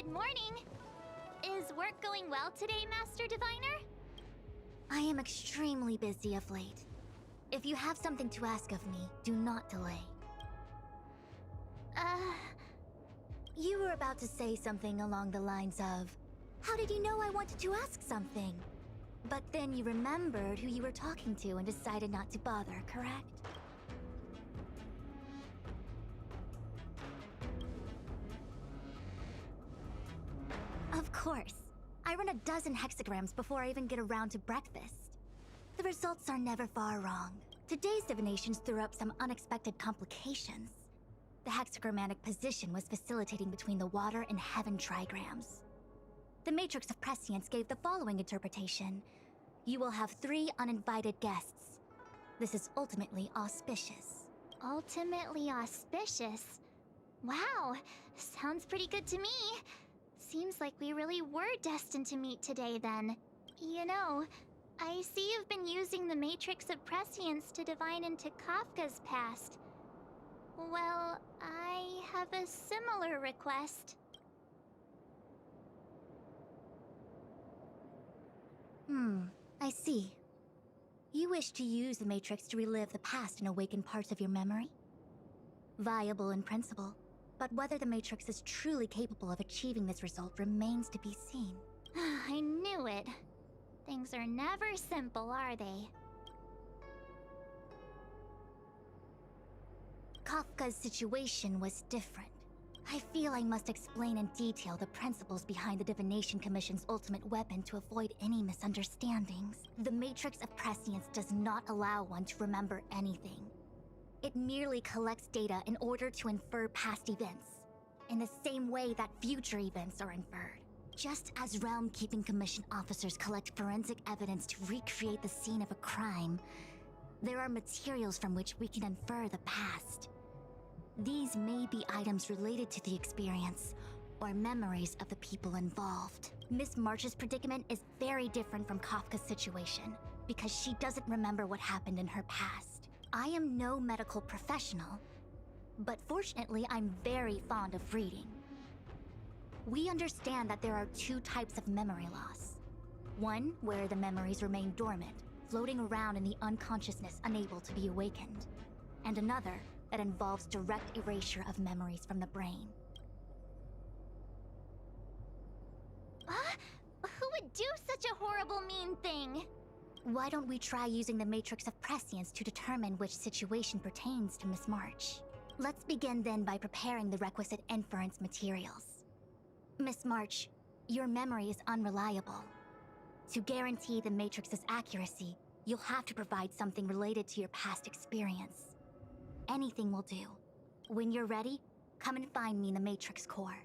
Good morning! Is work going well today, Master Diviner? I am extremely busy of late. If you have something to ask of me, do not delay. You were about to say something along the lines of, how did you know I wanted to ask something? But then you remembered who you were talking to and decided not to bother, correct? Of course. I run a dozen hexagrams before I even get around to breakfast. The results are never far wrong. Today's divinations threw up some unexpected complications. The hexagrammatic position was facilitating between the water and heaven trigrams. The matrix of prescience gave the following interpretation. You will have 3 uninvited guests. This is ultimately auspicious. Ultimately auspicious? Wow, sounds pretty good to me. Seems like we really were destined to meet today then. You know, I see you've been using the matrix of prescience to divine into Kafka's past. Well, I have a similar request. I see. You wish to use the Matrix to relive the past and awaken parts of your memory? Viable in principle, but whether the Matrix is truly capable of achieving this result remains to be seen. I knew it. Things are never simple, are they? Kafka's situation was different. I feel I must explain in detail the principles behind the Divination Commission's ultimate weapon to avoid any misunderstandings. The Matrix of Prescience does not allow one to remember anything. It merely collects data in order to infer past events, in the same way that future events are inferred. Just as Realm-Keeping Commission officers collect forensic evidence to recreate the scene of a crime, there are materials from which we can infer the past. These may be items related to the experience, or memories of the people involved. Miss March's predicament is very different from Kafka's situation, because she doesn't remember what happened in her past. I am no medical professional, but fortunately I'm very fond of reading. We understand that there are 2 types of memory loss. One where the memories remain dormant, floating around in the unconsciousness unable to be awakened. And another that involves direct erasure of memories from the brain. Who would do such a horrible, mean thing? Why don't we try using the Matrix of Prescience to determine which situation pertains to Miss March? Let's begin then by preparing the requisite inference materials. Miss March, your memory is unreliable. To guarantee the Matrix's accuracy, you'll have to provide something related to your past experience. Anything will do. When you're ready, come and find me in the Matrix core.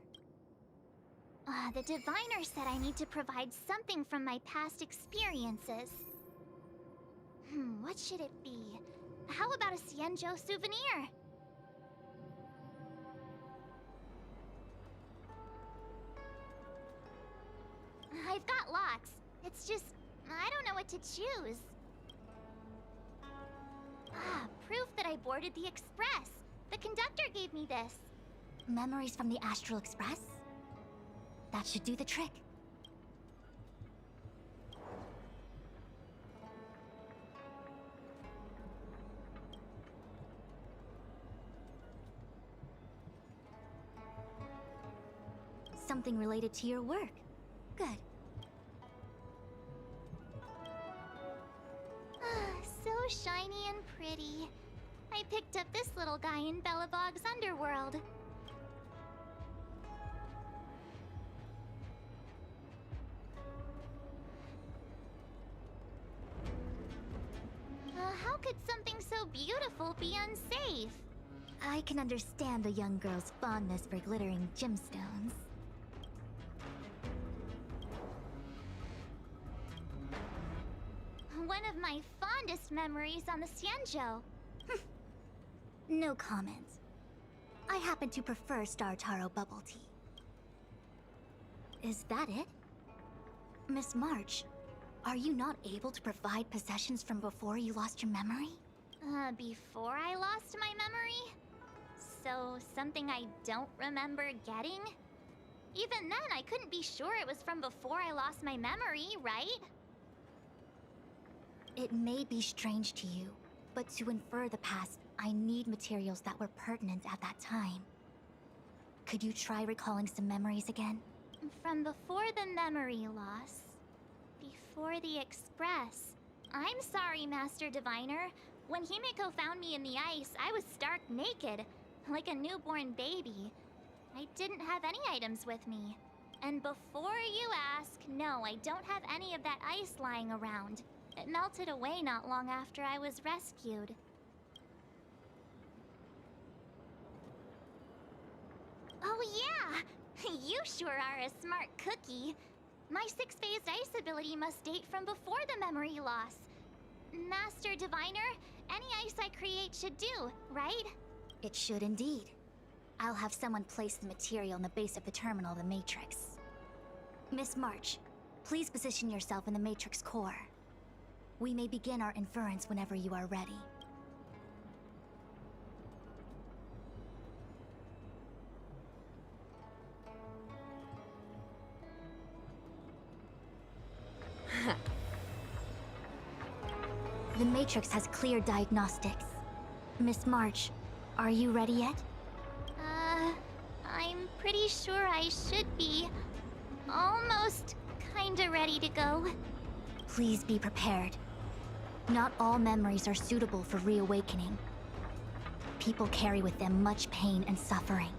The diviner said I need to provide something from my past experiences. What should it be? How about a Xianzhou souvenir? I've got lots. It's just, I don't know what to choose. Proof that I boarded the express. The conductor gave me this. Memories from the Astral Express? That should do the trick. Something related to your work. Good. So shiny and pretty. I picked up this little guy in Belobog's underworld. How could something so beautiful be unsafe? I can understand the young girl's fondness for glittering gemstones. One of my fondest memories on the Xianzhou. No comment. I happen to prefer Star Taro bubble tea. Is that it? Miss March, are you not able to provide possessions from before you lost your memory? Before I lost my memory? So, something I don't remember getting? Even then, I couldn't be sure it was from before I lost my memory, right? It may be strange to you, but to infer the past, I need materials that were pertinent at that time. Could you try recalling some memories again? From before the memory loss. Before the Express. I'm sorry, Master Diviner. When Himeko found me in the ice, I was stark naked, like a newborn baby. I didn't have any items with me. And before you ask, no, I don't have any of that ice lying around. It melted away not long after I was rescued. Oh yeah! You sure are a smart cookie. My six-phased ice ability must date from before the memory loss. Master Diviner, any ice I create should do, right? It should indeed. I'll have someone place the material in the base of the terminal of the Matrix. Miss March, please position yourself in the Matrix core. We may begin our inference whenever you are ready. The Matrix has clear diagnostics. Miss March, are you ready yet? I'm pretty sure I should be. Almost kinda ready to go. Please be prepared. Not all memories are suitable for reawakening. People carry with them much pain and suffering.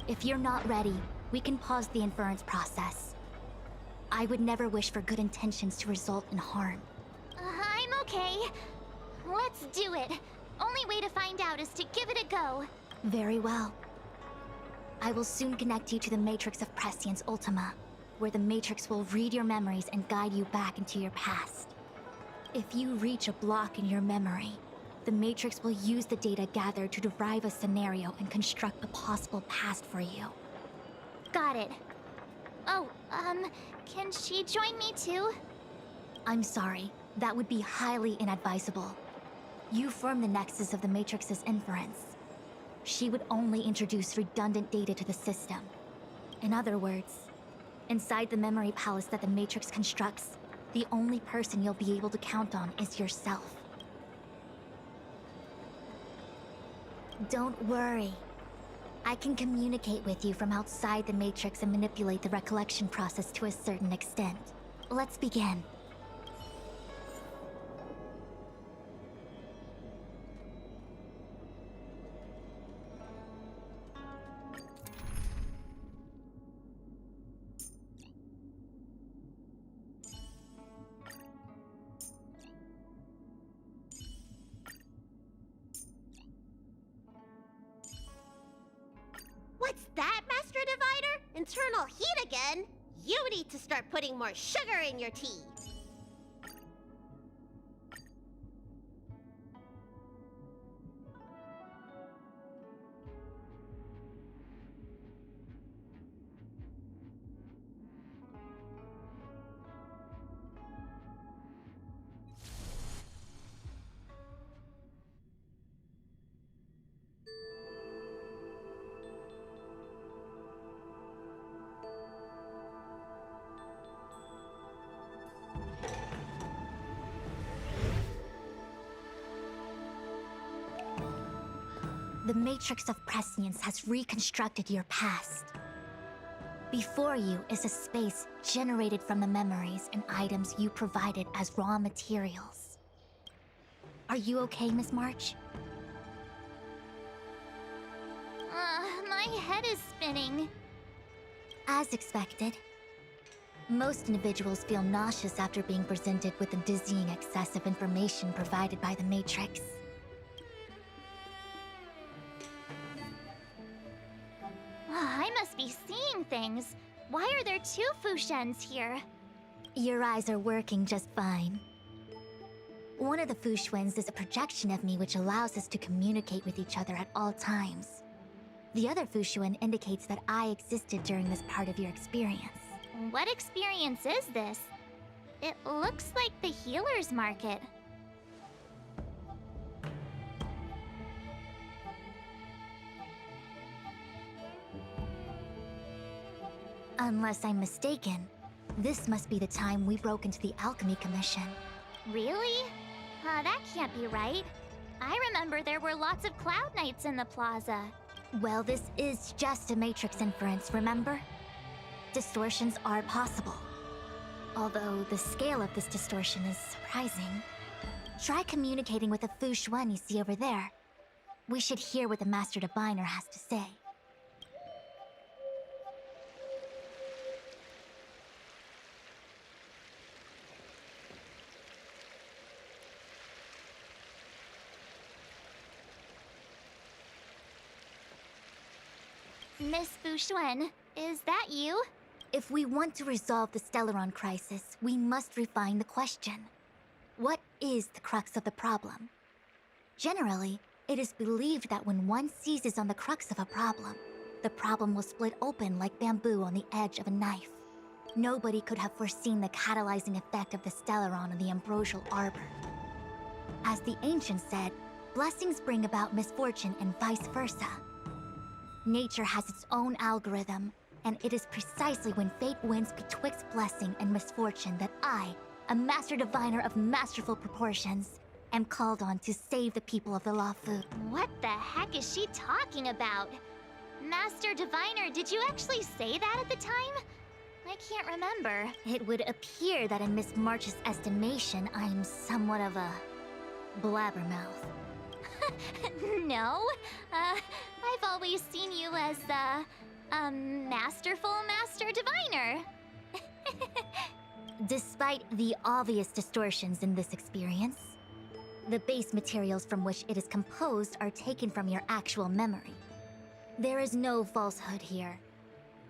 If you're not ready, we can pause the inference process. I would never wish for good intentions to result in harm. I'm okay. Let's do it. Only way to find out is to give it a go. Very well. I will soon connect you to the Matrix of Prescience Ultima, where the Matrix will read your memories and guide you back into your past. If you reach a block in your memory, the Matrix will use the data gathered to derive a scenario and construct a possible past for you. Got it. Oh, can she join me too? I'm sorry, that would be highly inadvisable. You form the nexus of the Matrix's inference. She would only introduce redundant data to the system. In other words, inside the memory palace that the Matrix constructs, the only person you'll be able to count on is yourself. Don't worry. I can communicate with you from outside the Matrix and manipulate the recollection process to a certain extent. Let's begin. What's that, Master Divider? Internal heat again? You need to start putting more sugar in your tea. The Matrix of Prescience has reconstructed your past. Before you is a space generated from the memories and items you provided as raw materials. Are you okay, Miss March? My head is spinning. As expected. Most individuals feel nauseous after being presented with the dizzying excess of information provided by the Matrix. I must be seeing things. Why are there two Fushens here? Your eyes are working just fine. One of the Fushwens is a projection of me which allows us to communicate with each other at all times. The other Fushuen indicates that I existed during this part of your experience. What experience is this? It looks like the healer's market. Unless I'm mistaken, this must be the time we broke into the Alchemy Commission. Really? That can't be right. I remember there were lots of Cloud Knights in the plaza. Well, this is just a Matrix inference, remember? Distortions are possible. Although the scale of this distortion is surprising. Try communicating with the Xuan you see over there. We should hear what the Master Diviner has to say. Miss Xuan, is that you? If we want to resolve the Stellaron crisis, we must refine the question. What is the crux of the problem? Generally, it is believed that when one seizes on the crux of a problem, the problem will split open like bamboo on the edge of a knife. Nobody could have foreseen the catalyzing effect of the Stellaron on the ambrosial arbor. As the ancients said, blessings bring about misfortune and vice versa. Nature has its own algorithm, and it is precisely when fate wins betwixt blessing and misfortune that I, a Master Diviner of masterful proportions, am called on to save the people of the Luofu. What the heck is she talking about? Master Diviner, did you actually say that at the time? I can't remember. It would appear that in Miss March's estimation, I'm somewhat of a blabbermouth. No, I've always seen you as a masterful Master Diviner. Despite the obvious distortions in this experience, the base materials from which it is composed are taken from your actual memory. There is no falsehood here.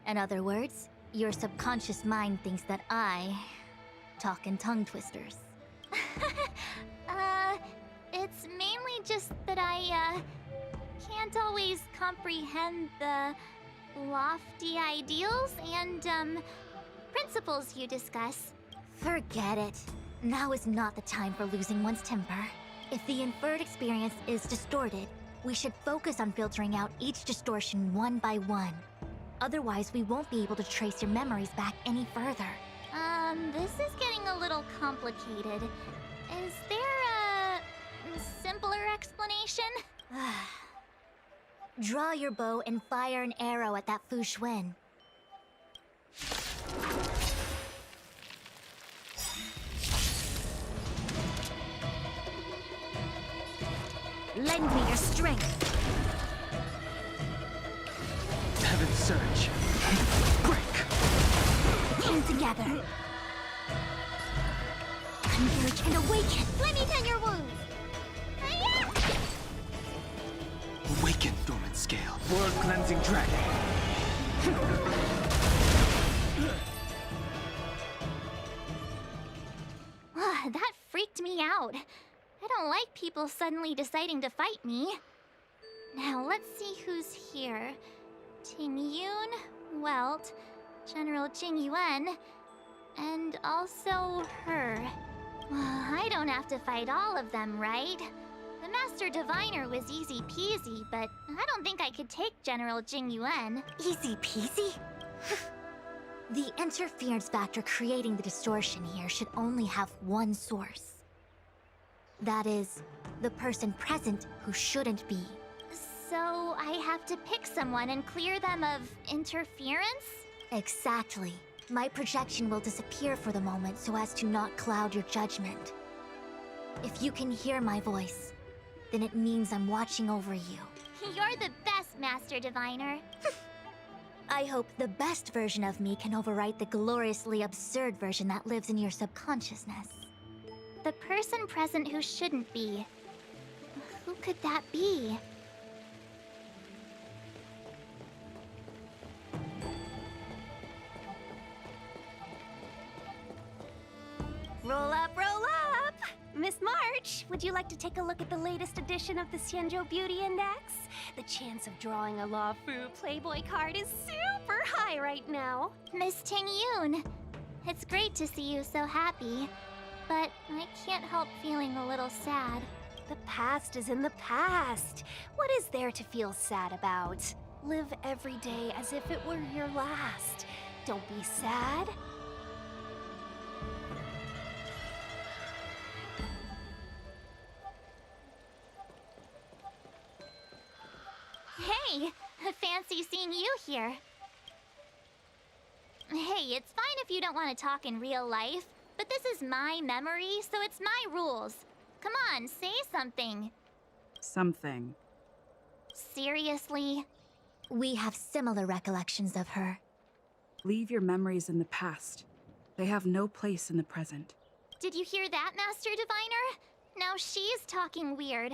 In other words, your subconscious mind thinks that I talk in tongue twisters. It's mainly just that I, can't always comprehend the lofty ideals and, principles you discuss. Forget it. Now is not the time for losing one's temper. If the inferred experience is distorted, we should focus on filtering out each distortion one by one. Otherwise, we won't be able to trace your memories back any further. This is getting a little complicated. Is there a simpler explanation? Draw your bow and fire an arrow at that Xuan. Lend me your strength. Heaven surge. Break. Team together. Converge and awaken. Let me tend your wounds. Awaken, dormant scale. World cleansing dragon. That freaked me out. I don't like people suddenly deciding to fight me. Now, let's see who's here. Ting Yun, Welt, General Jing Yuan, and also her. I don't have to fight all of them, right? The Master Diviner was easy peasy, but I don't think I could take General Jing Yuan. Easy peasy? The interference factor creating the distortion here should only have one source. That is, the person present who shouldn't be. So I have to pick someone and clear them of interference? Exactly. My projection will disappear for the moment so as to not cloud your judgment. If you can hear my voice, then it means I'm watching over you. You're the best, Master Diviner. I hope the best version of me can overwrite the gloriously absurd version that lives in your subconsciousness. The person present who shouldn't be. Who could that be? Roll up, roll up! Miss March, would you like to take a look at the latest edition of the Xianzhou Beauty Index? The chance of drawing a Luofu Playboy card is super high right now. Miss Ting Yun. It's great to see you so happy, but I can't help feeling a little sad. The past is in the past. What is there to feel sad about? Live every day as if it were your last. Don't be sad. Hey, fancy seeing you here. Hey, it's fine if you don't want to talk in real life, but this is my memory, so it's my rules. Come on, say something. Something. Seriously? We have similar recollections of her. Leave your memories in the past. They have no place in the present. Did you hear that, Master Diviner? Now she's talking weird.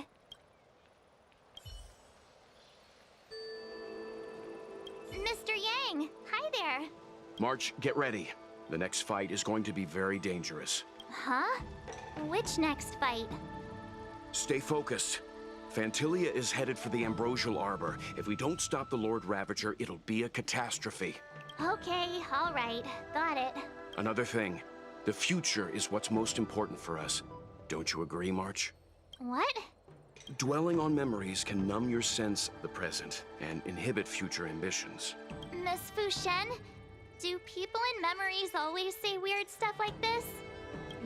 Mr. Yang, hi there. March, get ready. The next fight is going to be very dangerous. Huh? Which next fight? Stay focused. Phantilia is headed for the Ambrosial Arbor. If we don't stop the Lord Ravager, it'll be a catastrophe. Okay, all right. Got it. Another thing, the future is what's most important for us. Don't you agree, March? What? Dwelling on memories can numb your sense of the present and inhibit future ambitions. Miss Fushen, do people in memories always say weird stuff like this?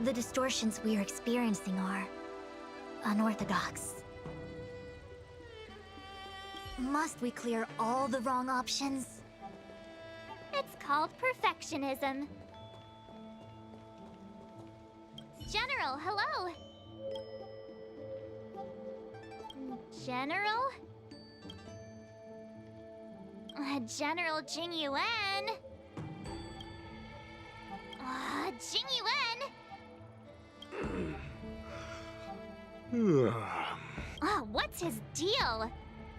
The distortions we are experiencing are unorthodox. Must we clear all the wrong options? It's called perfectionism. General, hello. General? General Jing Yuan? Jing Yuan? What's his deal?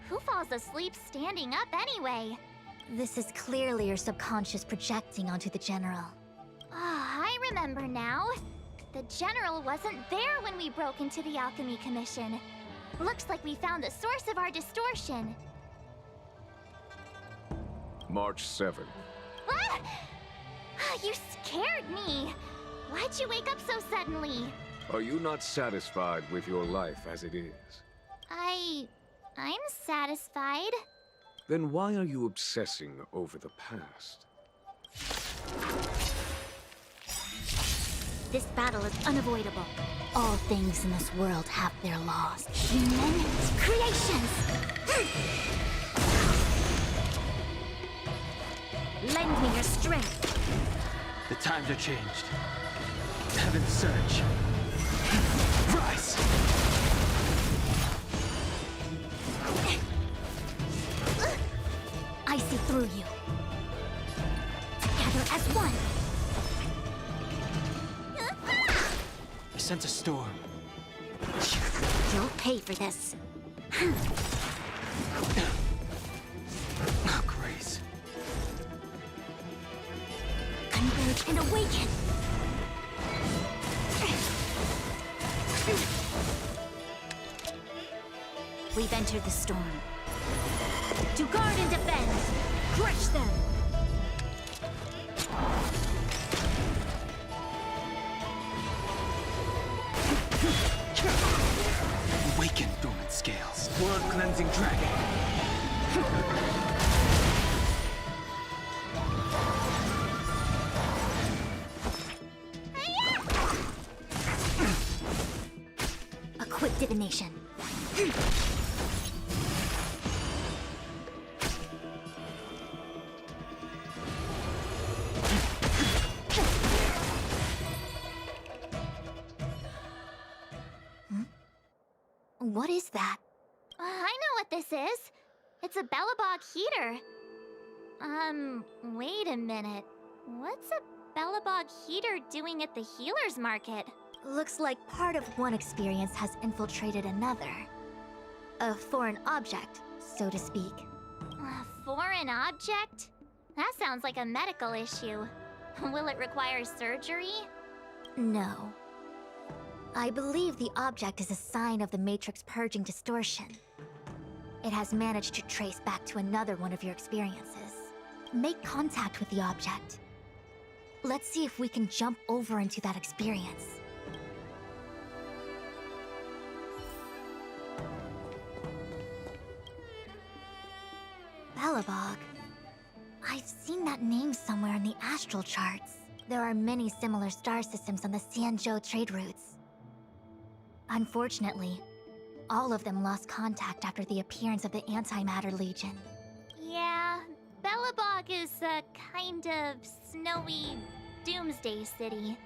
Who falls asleep standing up anyway? This is clearly your subconscious projecting onto the General. I remember now. The General wasn't there when we broke into the Alchemy Commission. Looks like we found the source of our distortion. March 7th. Ah! You scared me. Why'd you wake up so suddenly? Are you not satisfied with your life as it is? I'm satisfied. Then why are you obsessing over the past? This battle is unavoidable. All things in this world have their laws. Human creations! Lend me your strength. The times are changed. Heaven surge. Rise! I see through you. Together as one. I sense a storm. You'll pay for this. Oh, Grace. Converge and awaken. We've entered the storm. To guard and defend! Crush them! Awaken, dormant scales. World-cleansing dragon. A quick divination. What is that? I know what this is. It's a Bellabog heater. Wait a minute. What's a Bellabog heater doing at the healer's market? Looks like part of one experience has infiltrated another. A foreign object, so to speak. A foreign object? That sounds like a medical issue. Will it require surgery? No. I believe the object is a sign of the Matrix purging distortion. It has managed to trace back to another one of your experiences. Make contact with the object. Let's see if we can jump over into that experience. Bellabog. I've seen that name somewhere in the astral charts. There are many similar star systems on the Xianzhou trade routes. Unfortunately, all of them lost contact after the appearance of the Antimatter Legion. Yeah, Belobog is a kind of snowy doomsday city.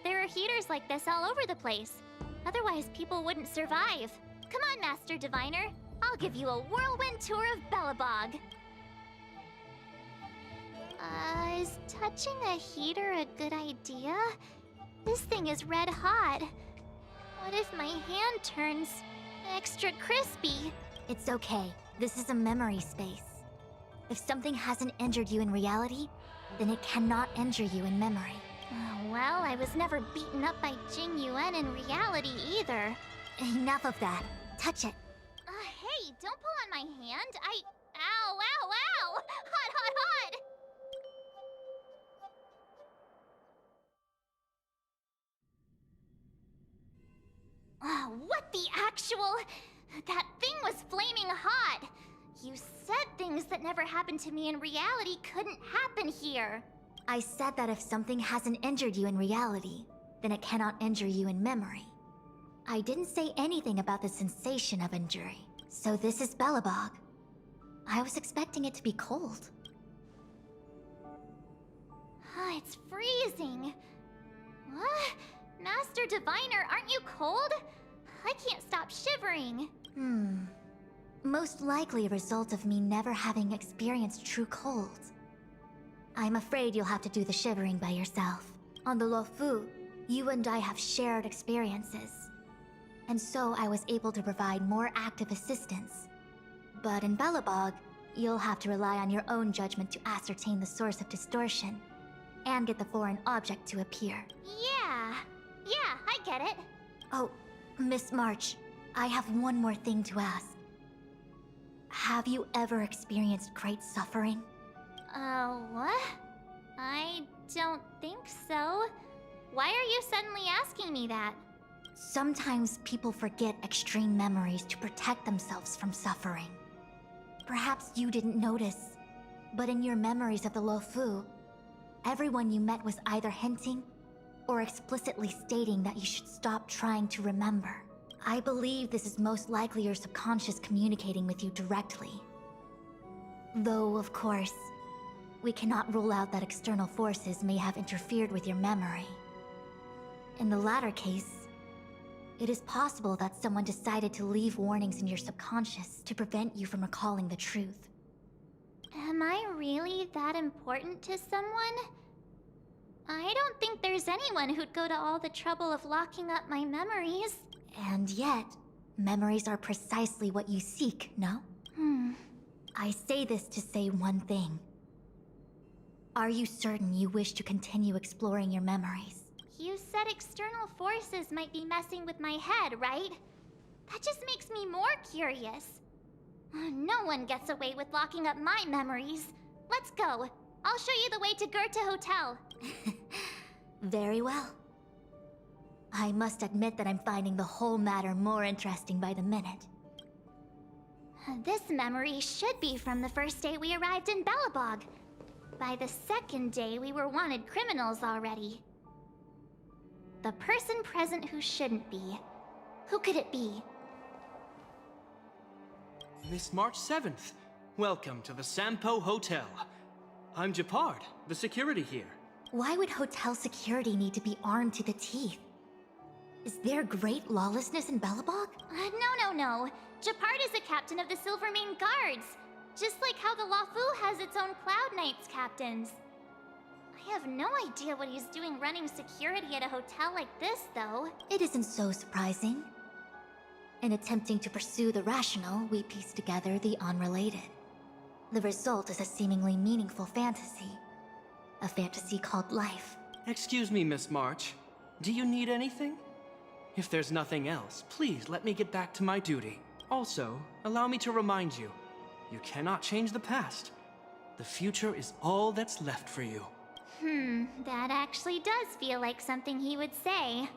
There are heaters like this all over the place. Otherwise, people wouldn't survive. Come on, Master Diviner. I'll give you a whirlwind tour of Belobog. Is touching a heater a good idea? This thing is red hot. What if my hand turns extra crispy? It's okay. This is a memory space. If something hasn't injured you in reality, then it cannot injure you in memory. Well, I was never beaten up by Jing Yuan in reality either. Enough of that. Touch it. Hey, don't pull on my hand. Ow, ow, ow! Hot, hot, hot! What the actual... That thing was flaming hot! You said things that never happened to me in reality couldn't happen here. I said that if something hasn't injured you in reality, then it cannot injure you in memory. I didn't say anything about the sensation of injury. So this is Belobog. I was expecting it to be cold. It's freezing. What? Master Diviner, aren't you cold? I can't stop shivering. Most likely a result of me never having experienced true cold. I'm afraid you'll have to do the shivering by yourself. On the Luofu, you and I have shared experiences. And so I was able to provide more active assistance. But in Belobog, you'll have to rely on your own judgment to ascertain the source of distortion, and get the foreign object to appear. Yeah, I get it. Oh, Miss March, I have one more thing to ask. Have you ever experienced great suffering? What? I don't think so. Why are you suddenly asking me that? Sometimes people forget extreme memories to protect themselves from suffering. Perhaps you didn't notice, but in your memories of the Luofu, everyone you met was either hinting or explicitly stating that you should stop trying to remember. I believe this is most likely your subconscious communicating with you directly. Though, of course, we cannot rule out that external forces may have interfered with your memory. In the latter case, it is possible that someone decided to leave warnings in your subconscious to prevent you from recalling the truth. Am I really that important to someone? I don't think there's anyone who'd go to all the trouble of locking up my memories. And yet, memories are precisely what you seek, no? I say this to say one thing. Are you certain you wish to continue exploring your memories? You said external forces might be messing with my head, right? That just makes me more curious. No one gets away with locking up my memories. Let's go. I'll show you the way to Goethe Hotel. Very well. I must admit that I'm finding the whole matter more interesting by the minute. This memory should be from the first day we arrived in Belobog. By the second day, we were wanted criminals already. The person present who shouldn't be. Who could it be? Miss March 7th, welcome to the Sampo Hotel. I'm Japard, the security here. Why would hotel security need to be armed to the teeth? Is there great lawlessness in Belobog? No. Japard is a captain of the Silvermane Guards. Just like how the Luofu has its own Cloud Knights captains. I have no idea what he's doing running security at a hotel like this, though. It isn't so surprising. In attempting to pursue the rational, we piece together the unrelated. The result is a seemingly meaningful fantasy. A fantasy called life. Excuse me, Miss March. Do you need anything? If there's nothing else, please let me get back to my duty. Also, allow me to remind you, you cannot change the past. The future is all that's left for you. That actually does feel like something he would say.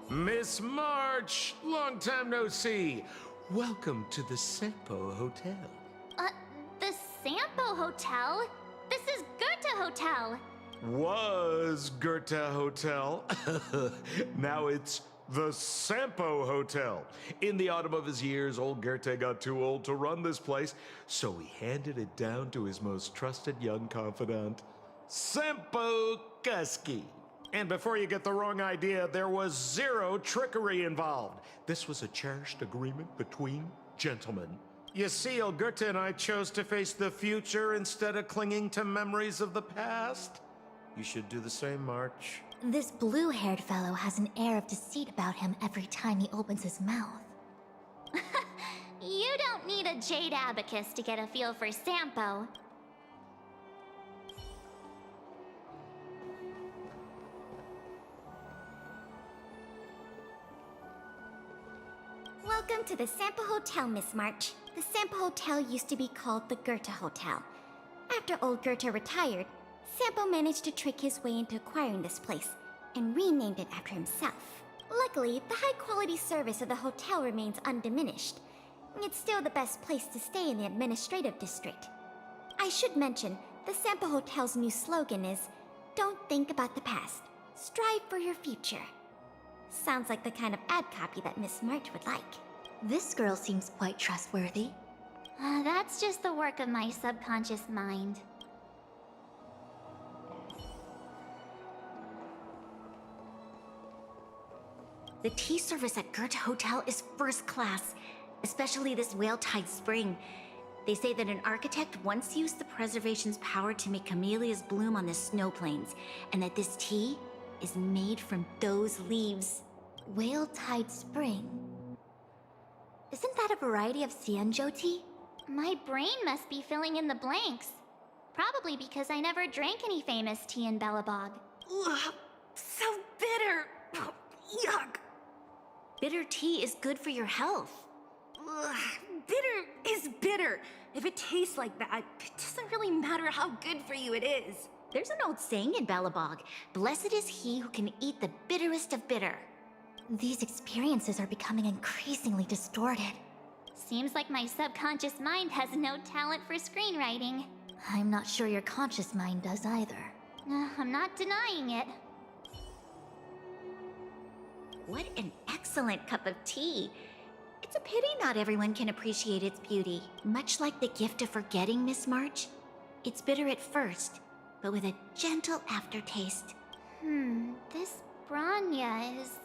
Miss March! Long time no see. Welcome to the Sampo Hotel. The Sampo Hotel? This is Goethe Hotel. Was Goethe Hotel. Now it's the Sampo Hotel. In the autumn of his years, old Goethe got too old to run this place, so he handed it down to his most trusted young confidant, Sampo Kuski. And before you get the wrong idea, there was zero trickery involved. This was a cherished agreement between gentlemen. You see, old Goethe and I chose to face the future instead of clinging to memories of the past. You should do the same, March. This blue-haired fellow has an air of deceit about him every time he opens his mouth. You don't need a jade abacus to get a feel for Sampo. Welcome to the Sampo Hotel, Miss March. The Sampo Hotel used to be called the Goethe Hotel. After old Goethe retired, Sampo managed to trick his way into acquiring this place and renamed it after himself. Luckily, the high-quality service of the hotel remains undiminished. It's still the best place to stay in the administrative district. I should mention, the Sampo Hotel's new slogan is, "Don't think about the past, strive for your future." Sounds like the kind of ad copy that Miss March would like. This girl seems quite trustworthy. That's just the work of my subconscious mind. The tea service at Goethe Hotel is first class, especially this whale-tide spring. They say that an architect once used the preservation's power to make camellias bloom on the snow plains, and that this tea is made from those leaves. Whale-tide spring? Isn't that a variety of Xianzhou tea? My brain must be filling in the blanks. Probably because I never drank any famous tea in Belobog. Ugh, so bitter! Yuck! Bitter tea is good for your health. Ugh, bitter is bitter. If it tastes like that, it doesn't really matter how good for you it is. There's an old saying in Belobog, "Blessed is he who can eat the bitterest of bitter." These experiences are becoming increasingly distorted. Seems like my subconscious mind has no talent for screenwriting. I'm not sure your conscious mind does either. I'm not denying it. What an excellent cup of tea. It's a pity not everyone can appreciate its beauty. Much like the gift of forgetting, Miss March, it's bitter at first, but with a gentle aftertaste. This Bronya is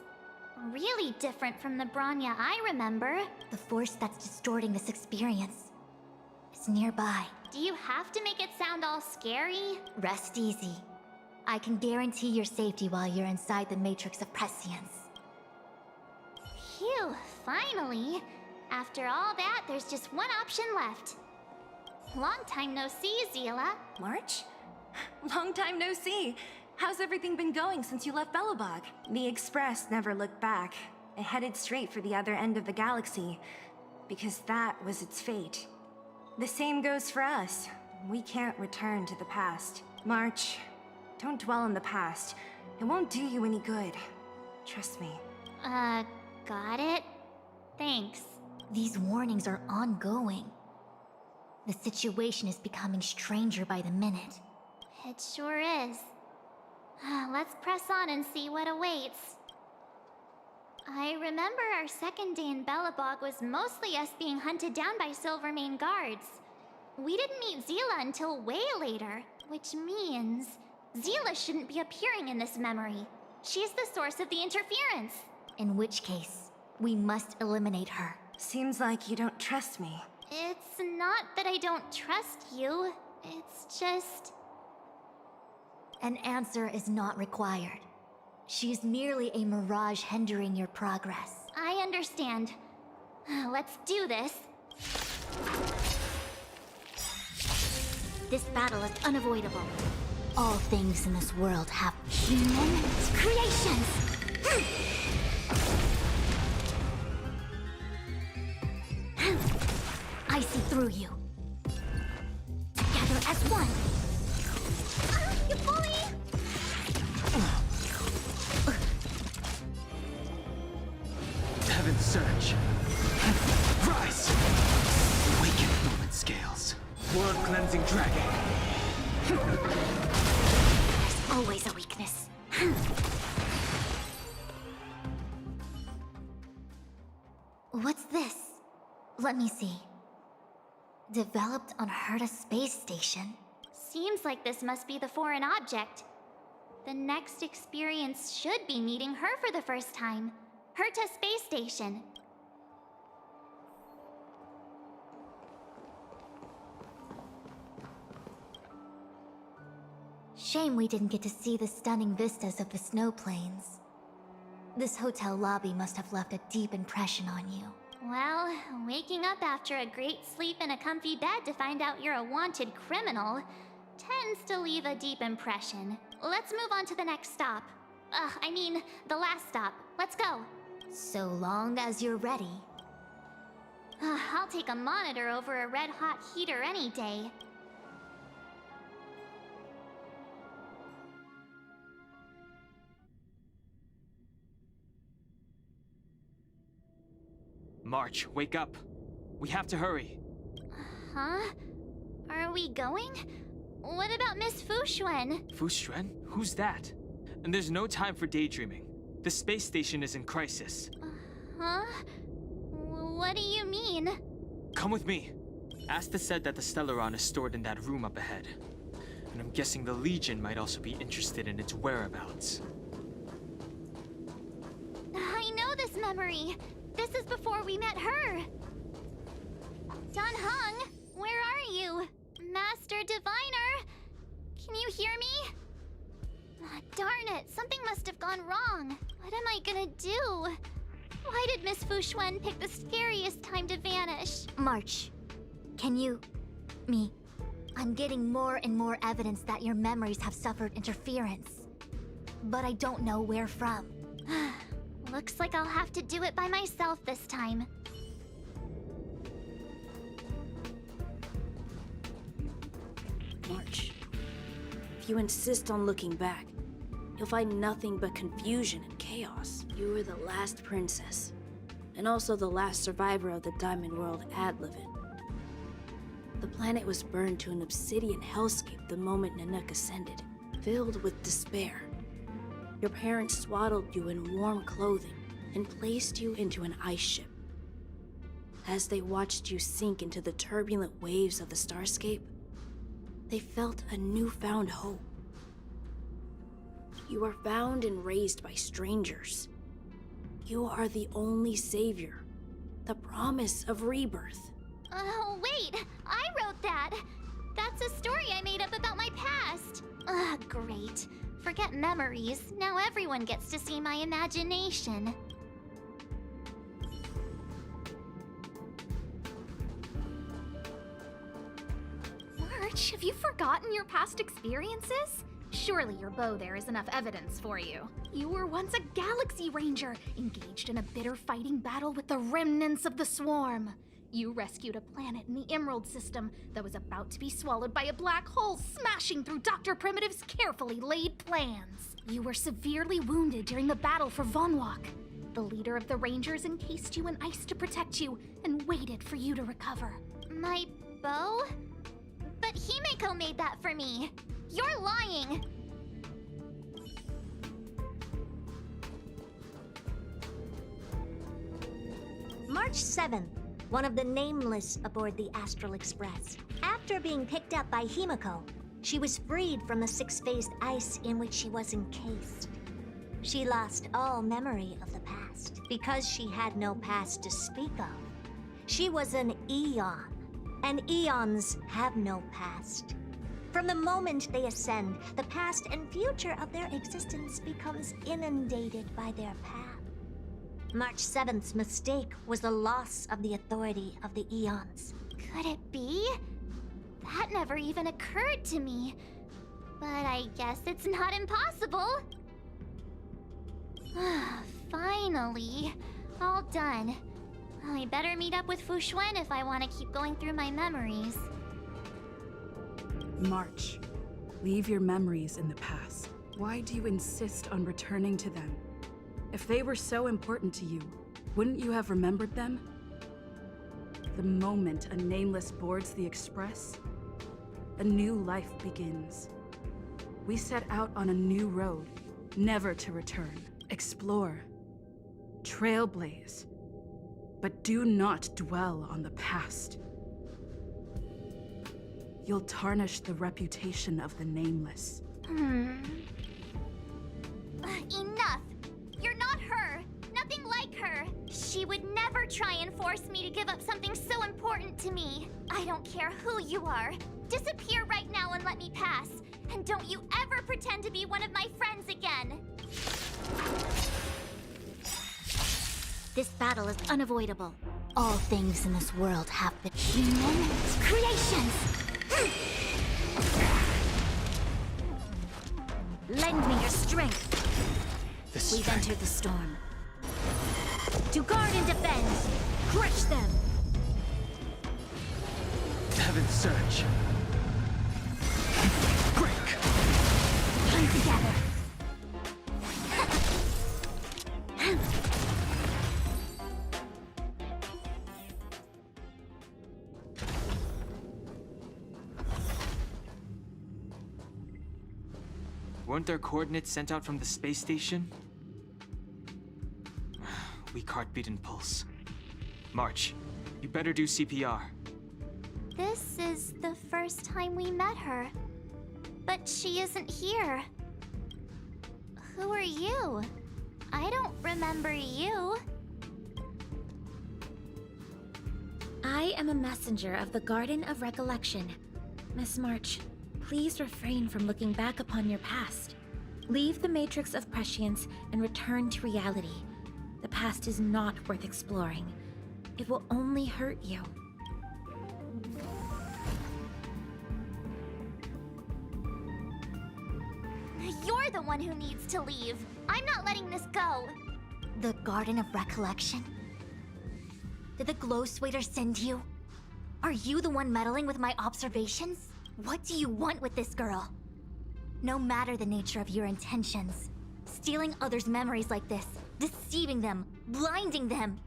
really different from the Bronya I remember. The force that's distorting this experience is nearby. Do you have to make it sound all scary? Rest easy. I can guarantee your safety while you're inside the matrix of prescience. Phew, finally. After all that, there's just one option left. Long time no see, Zila. March? Long time no see. How's everything been going since you left Belobog? The Express never looked back. It headed straight for the other end of the galaxy, because that was its fate. The same goes for us. We can't return to the past. March, don't dwell on the past. It won't do you any good. Trust me. Got it? Thanks. These warnings are ongoing. The situation is becoming stranger by the minute. It sure is. Let's press on and see what awaits. I remember our second day in Belobog was mostly us being hunted down by Silvermane guards. We didn't meet Zila until way later, which means Zila shouldn't be appearing in this memory. She's the source of the interference. In which case, we must eliminate her. Seems like you don't trust me. It's not that I don't trust you. It's just... An answer is not required. She's merely a mirage hindering your progress. I understand. Let's do this. This battle is unavoidable. All things in this world have human creations! I see through you. Together as one. You bully! Surge. Rise! Awaken moment scales. World cleansing dragon. There's always a weakness. What's this? Let me see. Developed on Herta space station. Seems like this must be the foreign object. The next experience should be meeting her for the first time. Herta space station. Shame we didn't get to see the stunning vistas of the snow plains. This hotel lobby must have left a deep impression on you. Well, waking up after a great sleep in a comfy bed to find out you're a wanted criminal tends to leave a deep impression. Let's move on to the next stop. I mean, the last stop. Let's go. So long as you're ready. I'll take a monitor over a red-hot heater any day. March, wake up. We have to hurry. Huh? Are we going? What about Miss Xuan? Xuan? Who's that? And there's no time for daydreaming. The space station is in crisis. Huh? What do you mean? Come with me. Asta said that the Stellaron is stored in that room up ahead. And I'm guessing the Legion might also be interested in its whereabouts. I know this memory. This is before we met her. Hung, where are you? Master Diviner? Can you hear me? Darn it, something must have gone wrong. What am I gonna do? Why did Miss Xuan pick the scariest time to vanish? March, can you... I'm getting more and more evidence that your memories have suffered interference. But I don't know where from. Looks like I'll have to do it by myself this time. March, if you insist on looking back, you'll find nothing but confusion and chaos. You were the last princess, and also the last survivor of the Diamond World Adlevin. The planet was burned to an obsidian hellscape the moment Nanook ascended, filled with despair. Your parents swaddled you in warm clothing and placed you into an ice ship. As they watched you sink into the turbulent waves of the starscape, they felt a newfound hope. You were found and raised by strangers. You are the only savior, the promise of rebirth. Oh, wait! I wrote that! That's a story I made up about my past! Great. Forget memories. Now everyone gets to see my imagination. March, have you forgotten your past experiences? Surely your bow there is enough evidence for you. You were once a Galaxy Ranger, engaged in a bitter fighting battle with the remnants of the Swarm. You rescued a planet in the Emerald System that was about to be swallowed by a black hole, smashing through Dr. Primitive's carefully laid plans. You were severely wounded during the battle for Vonwalk. The leader of the Rangers encased you in ice to protect you and waited for you to recover. My bow? But Himeko made that for me. You're lying. March 7th, one of the nameless aboard the Astral Express. After being picked up by Himeko, she was freed from the six-phased ice in which she was encased. She lost all memory of the past because she had no past to speak of. She was an Eon, and Eons have no past. From the moment they ascend, the past and future of their existence becomes inundated by their path. March 7th's mistake was the loss of the authority of the Eons. Could it be? That never even occurred to me. But I guess it's not impossible. Finally. All done. I better meet up with Xuan if I want to keep going through my memories. March, leave your memories in the past. Why do you insist on returning to them? If they were so important to you, wouldn't you have remembered them? The moment a nameless boards the Express, a new life begins. We set out on a new road, never to return. Explore, trailblaze, but do not dwell on the past. You'll tarnish the reputation of the nameless. Enough! You're not her! Nothing like her! She would never try and force me to give up something so important to me. I don't care who you are. Disappear right now and let me pass. And don't you ever pretend to be one of my friends again! This battle is unavoidable. All things in this world have been human creations! Lend me your strength. We've entered the storm. To guard and defend, crush them! Heaven's Surge. Break! Come together. Weren't there coordinates sent out from the space station? Weak heartbeat and pulse. March, you better do CPR. This is the first time we met her. But she isn't here. Who are you? I don't remember you. I am a messenger of the Garden of Recollection. Miss March, please refrain from looking back upon your past. Leave the matrix of prescience and return to reality. The past is not worth exploring. It will only hurt you. You're the one who needs to leave. I'm not letting this go. The Garden of Recollection? Did the Glow Swader send you? Are you the one meddling with my observations? What do you want with this girl? No matter the nature of your intentions, stealing others' memories like this, deceiving them, blinding them,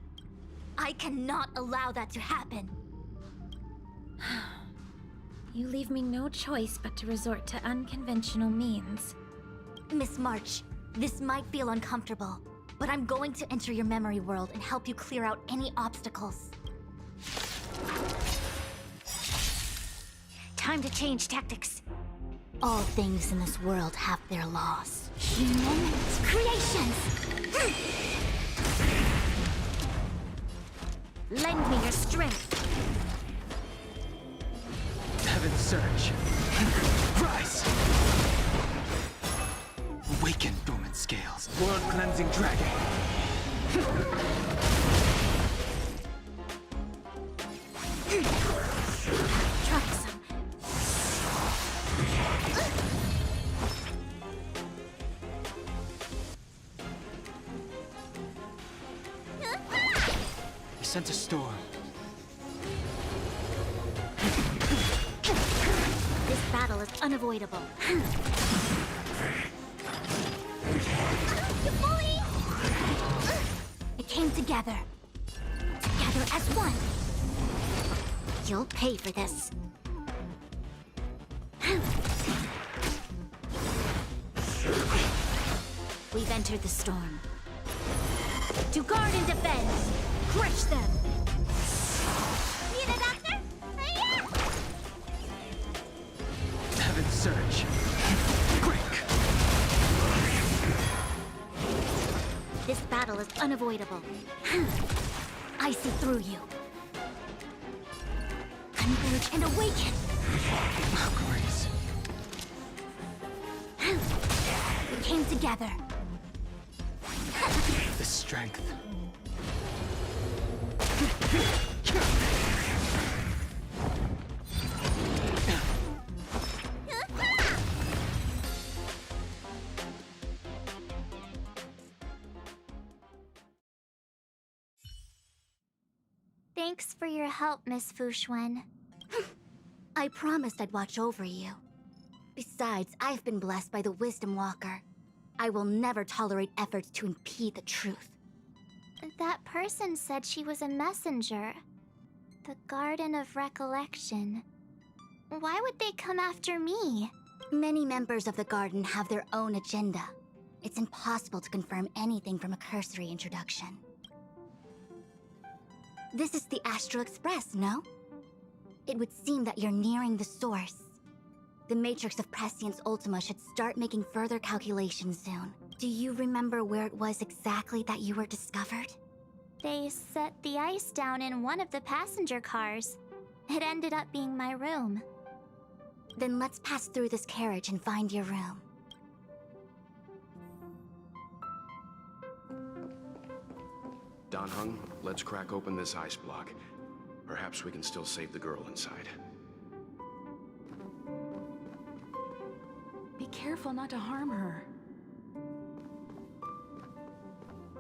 I cannot allow that to happen. You leave me no choice but to resort to unconventional means. Miss March, this might feel uncomfortable, but I'm going to enter your memory world and help you clear out any obstacles. Time to change tactics. All things in this world have their laws. Human creations! Lend me your strength. Heaven's Surge. Rise! Awaken, dormant scales. World-cleansing dragon. Troublesome. We sent a storm. This battle is unavoidable. It came together. Together as one. You'll pay for this. We've entered the storm. To guard and defend, crush them. Need a doctor? Yeah! Heaven's Surge. Break! This battle is unavoidable. I see through you. Converge and awaken. Grace. We came together. The strength. Thanks for your help, Miss Xuan. I promised I'd watch over you. Besides, I've been blessed by the Wisdom Walker. I will never tolerate efforts to impede the truth. That person said she was a messenger. The Garden of Recollection. Why would they come after me? Many members of the Garden have their own agenda. It's impossible to confirm anything from a cursory introduction. This is the Astral Express, no? It would seem that you're nearing the source. The Matrix of Prescience Ultima should start making further calculations soon. Do you remember where it was exactly that you were discovered? They set the ice down in one of the passenger cars. It ended up being my room. Then let's pass through this carriage and find your room. Dan Heng, let's crack open this ice block. Perhaps we can still save the girl inside. Be careful not to harm her.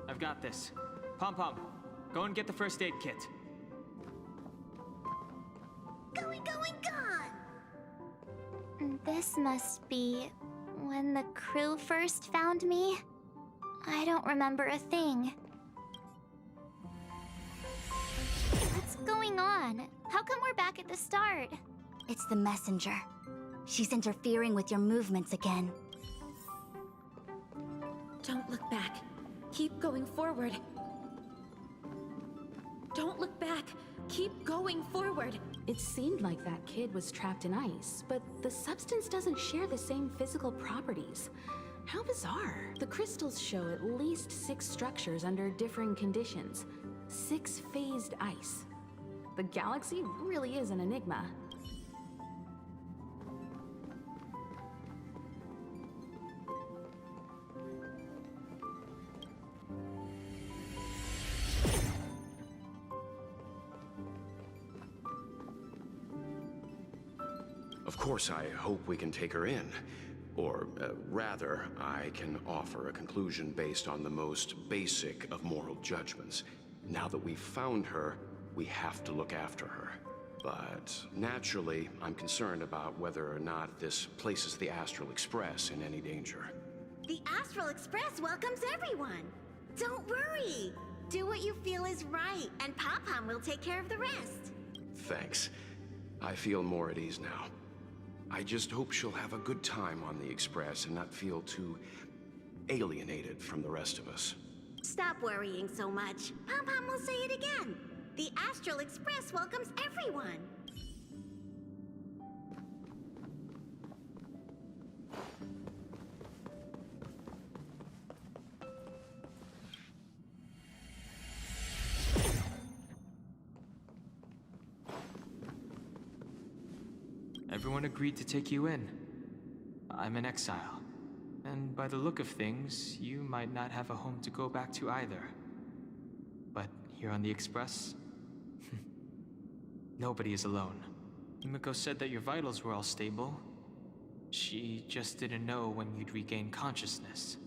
I've got this. Pom-Pom, go and get the first aid kit. Going, gone! This must be when the crew first found me. I don't remember a thing. What's going on? How come we're back at the start? It's the messenger. She's interfering with your movements again. Don't look back. Keep going forward. Don't look back. Keep going forward. It seemed like that kid was trapped in ice, but the substance doesn't share the same physical properties. How bizarre. The crystals show at least 6 structures under differing conditions. 6-phased ice. The galaxy really is an enigma. Of course, I hope we can take her in. Or, rather, I can offer a conclusion based on the most basic of moral judgments. Now that we've found her, we have to look after her. But naturally, I'm concerned about whether or not this places the Astral Express in any danger. The Astral Express welcomes everyone. Don't worry. Do what you feel is right, and Pom-Pom will take care of the rest. Thanks. I feel more at ease now. I just hope she'll have a good time on the Express and not feel too alienated from the rest of us. Stop worrying so much. Pom-Pom will say it again. The Astral Express welcomes everyone. Everyone agreed to take you in. I'm in exile. And by the look of things, you might not have a home to go back to either. But here on the Express, nobody is alone. Himiko said that your vitals were all stable. She just didn't know when you'd regain consciousness.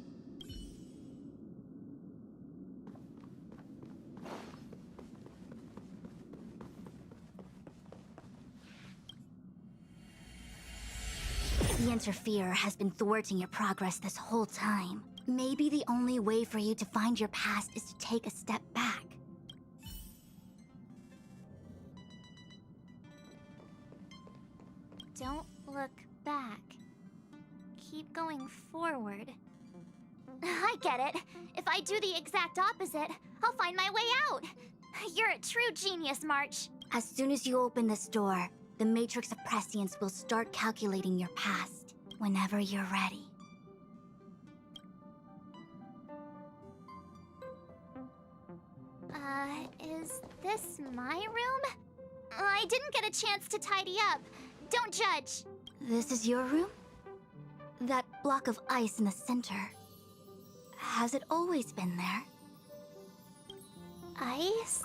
The Interferer has been thwarting your progress this whole time. Maybe the only way for you to find your past is to take a step back. Don't look back. Keep going forward. I get it. If I do the exact opposite, I'll find my way out. You're a true genius, March. As soon as you open this door, the Matrix of Prescience will start calculating your past whenever you're ready. Is this my room? I didn't get a chance to tidy up. Don't judge. This is your room? That block of ice in the center. Has it always been there? Ice?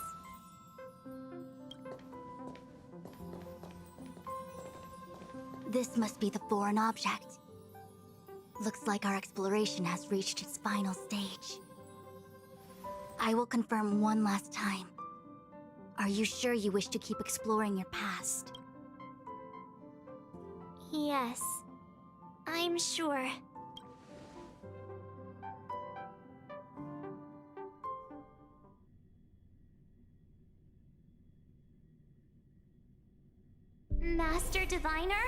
This must be the foreign object. Looks like our exploration has reached its final stage. I will confirm one last time. Are you sure you wish to keep exploring your past? Yes, I'm sure. Master Diviner?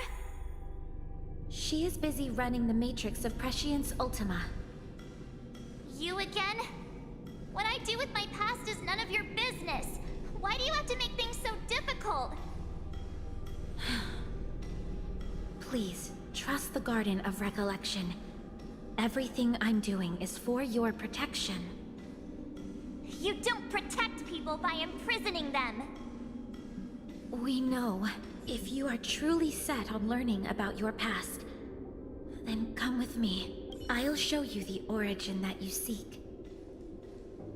She is busy running the Matrix of Prescience Ultima. You again? What I do with my past is none of your business. Why do you have to make things so difficult? Please, trust the Garden of Recollection. Everything I'm doing is for your protection. You don't protect people by imprisoning them. We know. If you are truly set on learning about your past, then come with me. I'll show you the origin that you seek.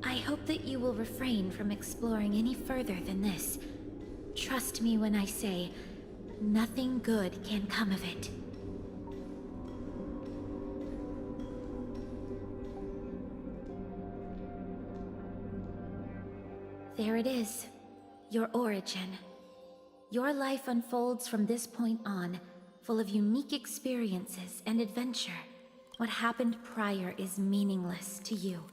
I hope that you will refrain from exploring any further than this. Trust me when I say, nothing good can come of it. There it is, your origin. Your life unfolds from this point on, full of unique experiences and adventure. What happened prior is meaningless to you.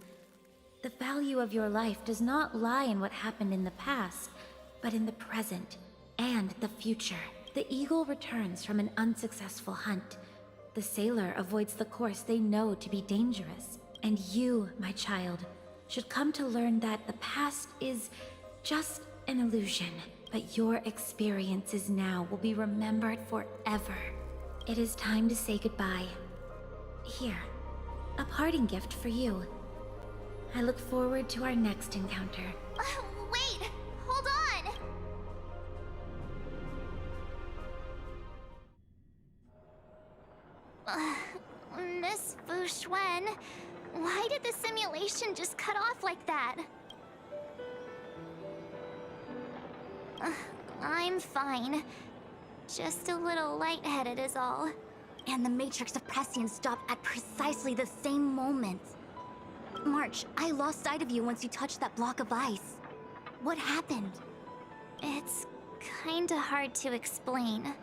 The value of your life does not lie in what happened in the past, but in the present and the future. The eagle returns from an unsuccessful hunt. The sailor avoids the course they know to be dangerous. And you, my child, should come to learn that the past is just an illusion. But your experiences now will be remembered forever. It is time to say goodbye. Here, a parting gift for you. I look forward to our next encounter. Wait! Hold on! Miss Xuan, why did the simulation just cut off like that? I'm fine. Just a little lightheaded is all. And the Matrix of Prescience stopped at precisely the same moment. March, I lost sight of you once you touched that block of ice. What happened? It's kinda hard to explain.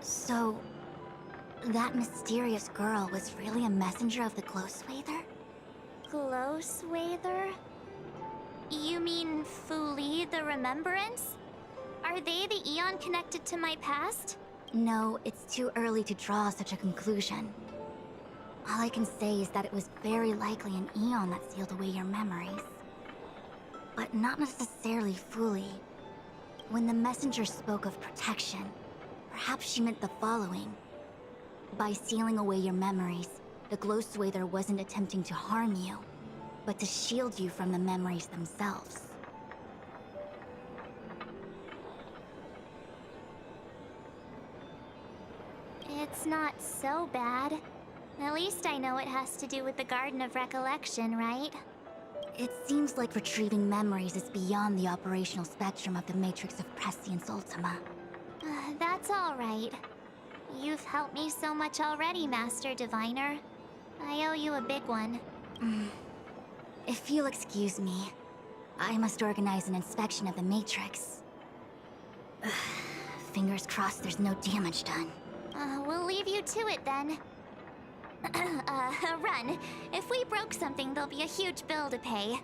So, that mysterious girl was really a messenger of the Glow Swather? Glow Swather? You mean Fu Li, the Remembrance? Are they the Eon connected to my past? No, it's too early to draw such a conclusion. All I can say is that it was very likely an Eon that sealed away your memories. But not necessarily fully. When the messenger spoke of protection, perhaps she meant the following. By sealing away your memories, the Glow Swather wasn't attempting to harm you, but to shield you from the memories themselves. It's not so bad. At least I know it has to do with the Garden of Recollection, right? It seems like retrieving memories is beyond the operational spectrum of the Matrix of Prescience Ultima. That's all right. You've helped me so much already, Master Diviner. I owe you a big one. If you'll excuse me, I must organize an inspection of the Matrix. Fingers crossed there's no damage done. We'll leave you to it then. Run. If we broke something, there'll be a huge bill to pay.